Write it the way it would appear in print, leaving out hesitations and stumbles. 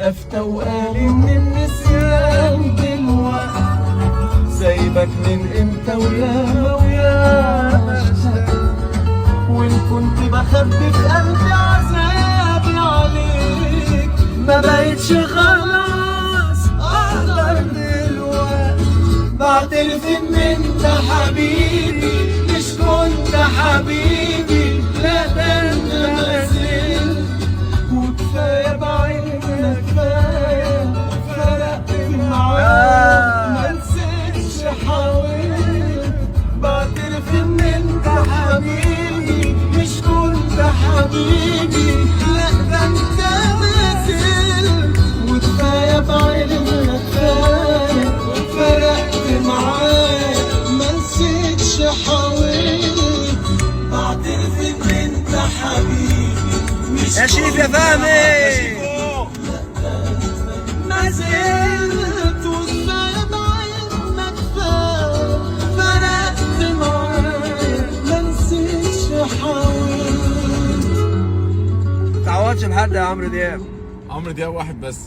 افتى وقال ان النسيان دلوقتي سايبك من امتى وياما وياما اشتقت، وان كنت بخبي في قلبي عذابي عليك ما بقتش خلاص اقدر دلوقتي. بعترف ان انت حبيبي مش كنت حبيبي، لا ده انت مازلت وكفايه بعينك كفايه فرقت معاك ما نسيتش حاولت. بعترف ان انت حبيبي مش كنت حبيبي، لا ده انت مازلت وكفايه بعينك كفايه فرقت معاك ما نسيتش حاولت. بعترف ان انت حبيبي مش يا شريف يا فهمي ما زلت وكفايه بعينك كفايه فرقت معاك ما نسيتش حاولت. متعوضش بحد يا عمرو دياب. عمرو دياب واحد بس.